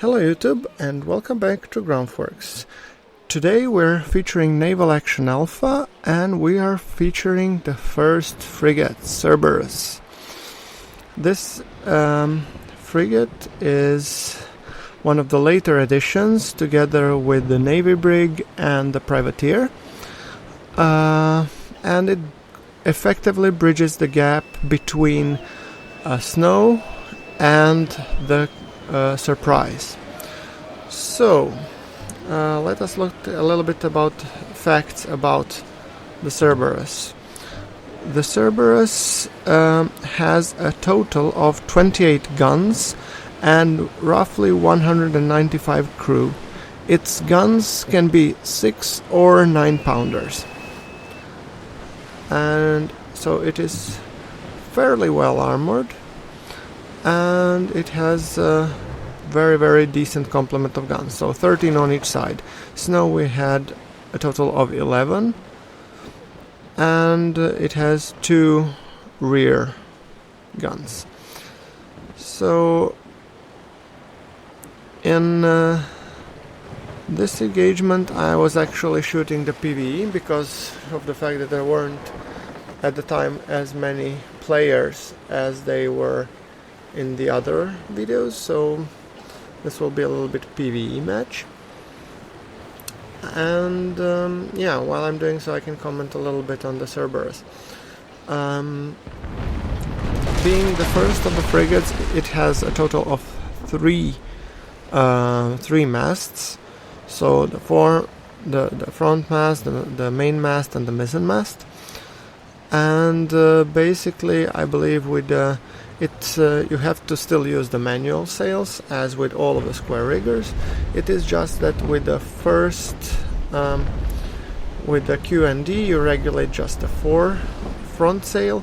Hello YouTube and welcome back to GrunfWorks. Today we're featuring Naval Action Alpha and we are featuring the first frigate, Cerberus. This frigate is one of the later additions together with the Navy Brig and the Privateer, and it effectively bridges the gap between Snow and the Surprise. So let us look a little bit about facts about the Cerberus. The Cerberus has a total of 28 guns and roughly 195 crew. Its guns can be 6 or 9 pounders, and so it is fairly well armored, and it has a very decent complement of guns, so 13 on each side. Snow we had a total of 11, and it has 2 rear guns. So in this engagement I was actually shooting the PVE because of the fact that there weren't at the time as many players as they were in the other videos, so this will be a little bit PVE match. And yeah, while I'm doing so I can comment a little bit on the Cerberus. Being the first of the frigates, it has a total of 3 masts. So the front mast, the main mast and the mizzen mast. And basically I believe with you have to still use the manual sails as with all of the square riggers. It is just that with the first with the Q and D you regulate just the 4 front sail,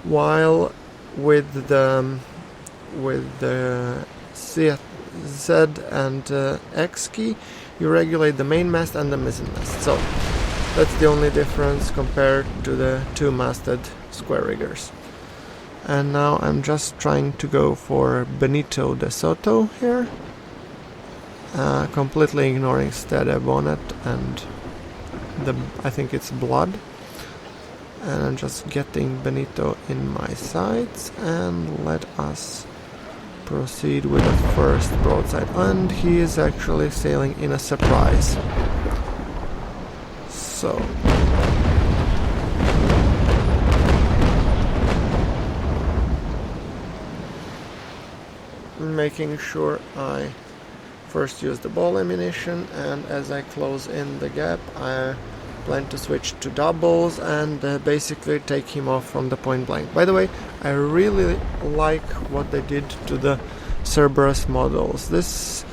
while with the Z and X key you regulate the main mast and the mizzen mast. So that's the only difference compared to the 2-masted square riggers. And now I'm just trying to go for Benito de Soto here, completely ignoring Stede bonnet and I think it's blood, and I'm just getting Benito in my sights, and let us proceed with the first broadside. And he is actually sailing in a surprise. So making sure I first use the ball ammunition, and as I close in the gap I plan to switch to doubles and basically take him off from the point blank. By the way, I really like what they did to the Cerberus models. This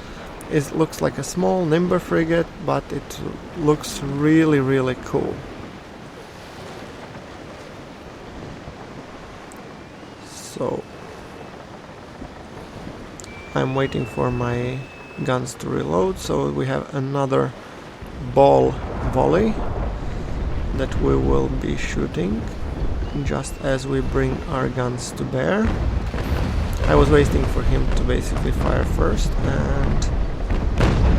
looks like a small nimble frigate, but it looks really cool. So I'm waiting for my guns to reload, so we have another ball volley that we will be shooting just as we bring our guns to bear. I was waiting for him to basically fire first, and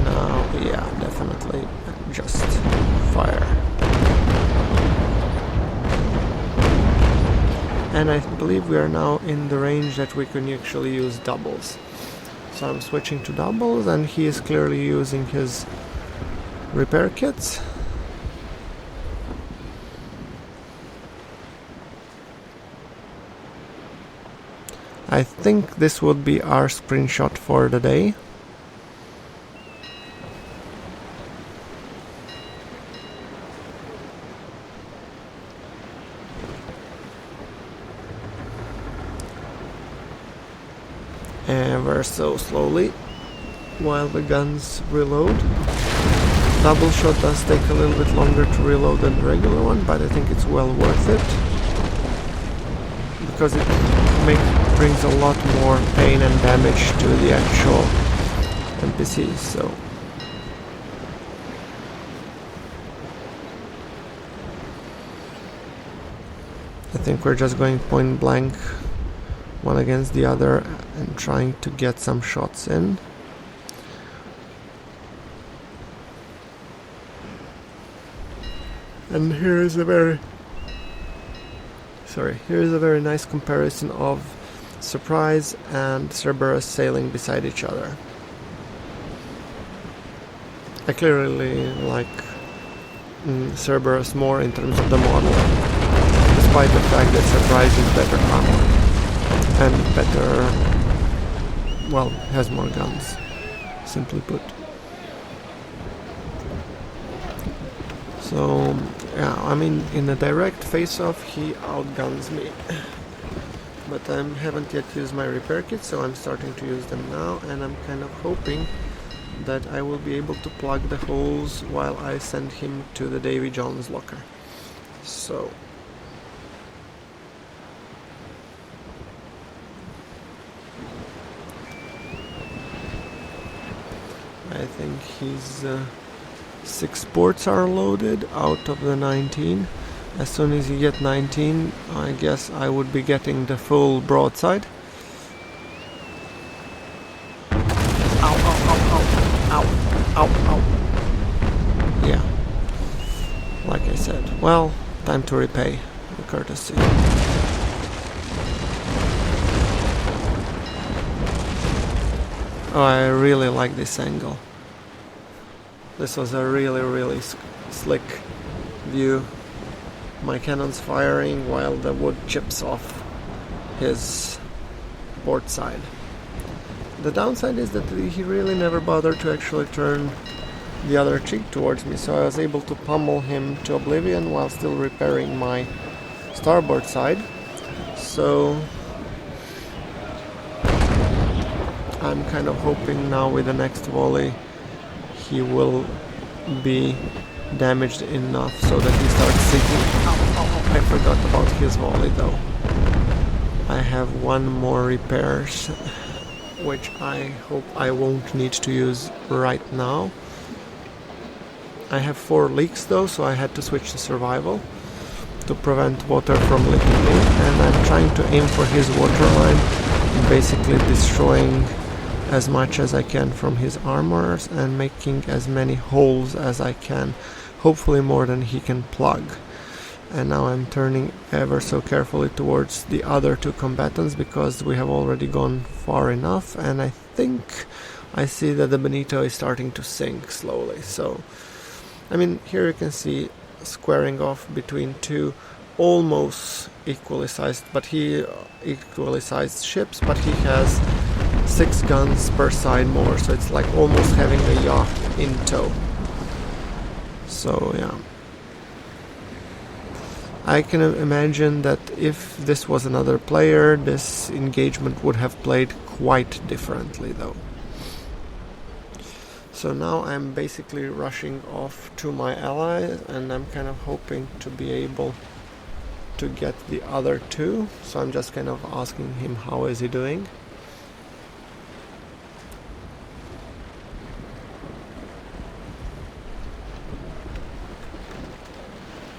now, yeah, definitely just fire. And I believe we are now in the range that we can actually use doubles. So I'm switching to doubles, and he is clearly using his repair kits. I think this would be our screenshot for the day. Ever so slowly while the guns reload. Double shot does take a little bit longer to reload than the regular one, but I think it's well worth it because it brings a lot more pain and damage to the actual NPCs. So I think we're just going point blank one against the other and trying to get some shots in. And here is a very nice comparison of Surprise and Cerberus sailing beside each other. I clearly like Cerberus more in terms of the model, despite the fact that Surprise is better armor and better, well, has more guns, simply put. So, yeah, I mean, in a direct face-off, he outguns me. But I haven't yet used my repair kit, so I'm starting to use them now, and I'm kind of hoping that I will be able to plug the holes while I send him to the Davy Jones locker. So, I think his 6 ports are loaded out of the 19. As soon as you get 19, I guess I would be getting the full broadside. Ow, ow, ow, ow, ow, ow, ow. Yeah, like I said, well, time to repay the courtesy. Oh, I really like this angle. This was a really slick view. My cannon's firing while the wood chips off his port side. The downside is that he really never bothered to actually turn the other cheek towards me, so I was able to pummel him to oblivion while still repairing my starboard side. So I'm kind of hoping now with the next volley he will be damaged enough so that he starts sinking. I forgot about his volley though. I have one more repairs, which I hope I won't need to use right now. I have 4 leaks though, so I had to switch to survival to prevent water from leaking in, and I'm trying to aim for his waterline, basically destroying as much as I can from his armors and making as many holes as I can, hopefully more than he can plug. And now I'm turning ever so carefully towards the other 2 combatants because we have already gone far enough, and I think I see that the Benito is starting to sink slowly. So, I mean, here you can see squaring off between 2 almost equally sized ships, but he has 6 guns per side more, so it's like almost having a yacht in tow. So yeah, I can imagine that if this was another player, this engagement would have played quite differently though. So now I'm basically rushing off to my ally, and I'm kind of hoping to be able to get the other 2. So I'm just kind of asking him how is he doing.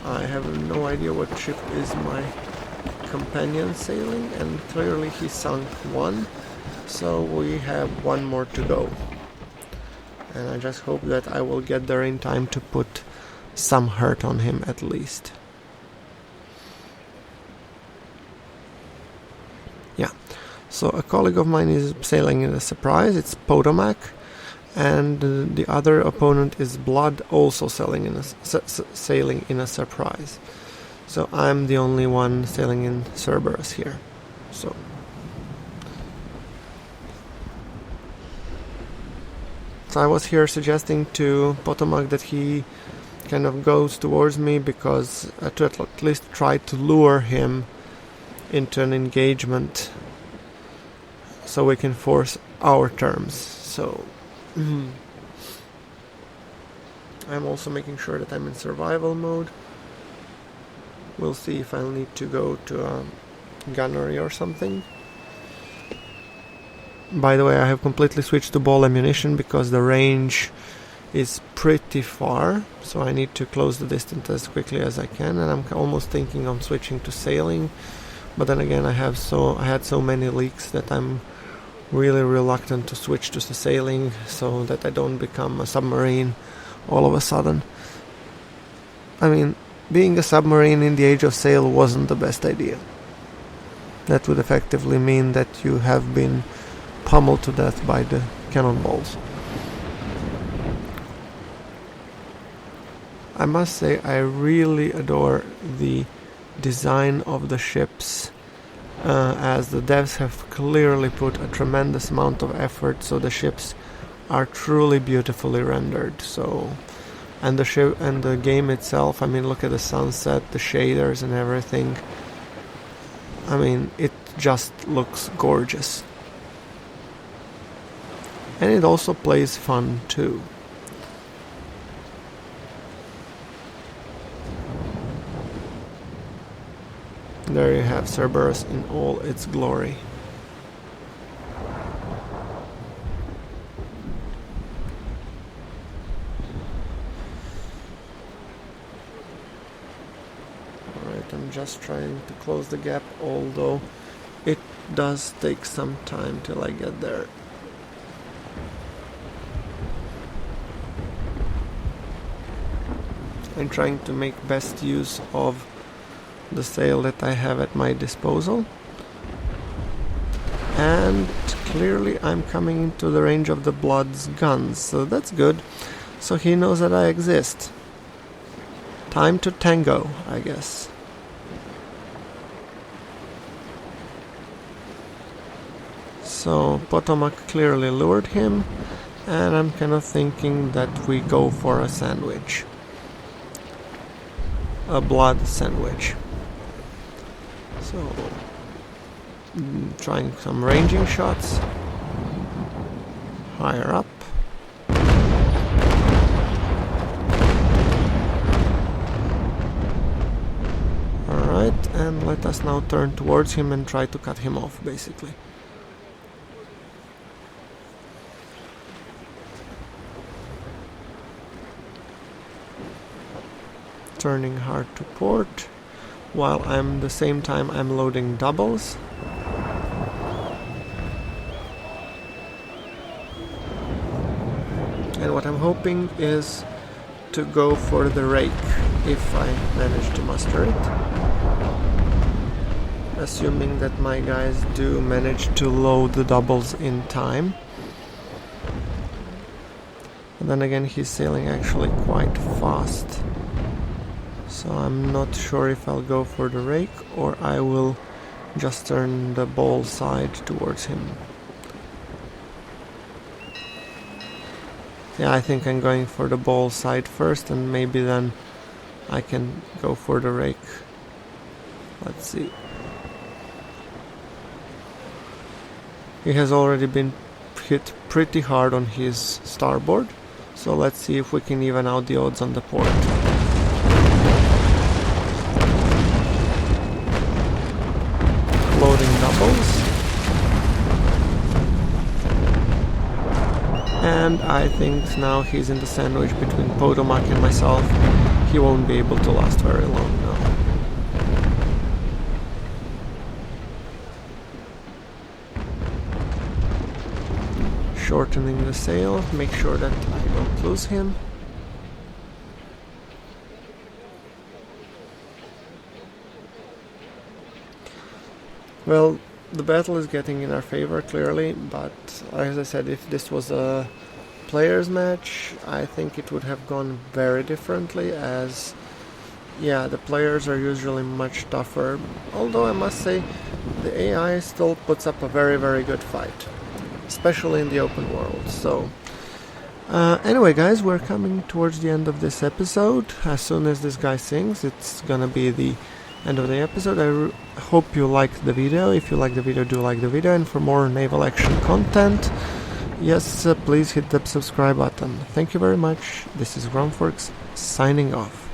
I have no idea what ship is my companion sailing, and clearly he sunk 1, so we have 1 more to go. And I just hope that I will get there in time to put some hurt on him at least. Yeah, so a colleague of mine is sailing in a Surprise, it's Potomac, and the other opponent is Blood, also sailing in a Surprise. So I'm the only one sailing in Cerberus here. So I was here suggesting to Potomac that he kind of goes towards me, because to at least try to lure him into an engagement so we can force our terms. So I'm also making sure that I'm in survival mode. We'll see if I'll need to go to a gunnery or something. By the way, I have completely switched to ball ammunition because the range is pretty far, so I need to close the distance as quickly as I can, and I'm almost thinking of switching to sailing, but then again I had so many leaks that I'm really reluctant to switch to sailing so that I don't become a submarine all of a sudden. I mean, being a submarine in the Age of Sail wasn't the best idea. That would effectively mean that you have been pummeled to death by the cannonballs. I must say I really adore the design of the ships, as the devs have clearly put a tremendous amount of effort, so the ships are truly beautifully rendered. So, and the ship and the game itself, I mean, look at the sunset, the shaders and everything. I mean, it just looks gorgeous. And it also plays fun too. There you have Cerberus in all its glory. Alright, I'm just trying to close the gap, although it does take some time till I get there. I'm trying to make best use of the sail that I have at my disposal, and clearly I'm coming into the range of the Blood's guns, so that's good. So he knows that I exist. Time to tango, I guess. So Potomac clearly lured him, and I'm kind of thinking that we go for a sandwich. A blood sandwich. So, trying some ranging shots. Higher up. Alright, and let us now turn towards him and try to cut him off, basically. Turning hard to port, while the same time I'm loading doubles. And what I'm hoping is to go for the rake, if I manage to muster it. Assuming that my guys do manage to load the doubles in time. And then again, he's sailing actually quite fast. So I'm not sure if I'll go for the rake or I will just turn the ball side towards him. Yeah, I think I'm going for the ball side first, and maybe then I can go for the rake. Let's see. He has already been hit pretty hard on his starboard, so let's see if we can even out the odds on the port. Loading doubles. And I think now he's in the sandwich between Potomac and myself. He won't be able to last very long now. Shortening the sail, make sure that I don't lose him. Well, the battle is getting in our favor clearly, but as I said, if this was a players match, I think it would have gone very differently, as yeah, the players are usually much tougher, although I must say the AI still puts up a very, very good fight, especially in the open world. So anyway guys, we're coming towards the end of this episode. As soon as this guy sings, it's gonna be the end of the episode. I hope you liked the video. If you like the video, do like the video, and for more naval action content, yes, please hit the subscribe button. Thank you very much. This is GrunfWorks signing off.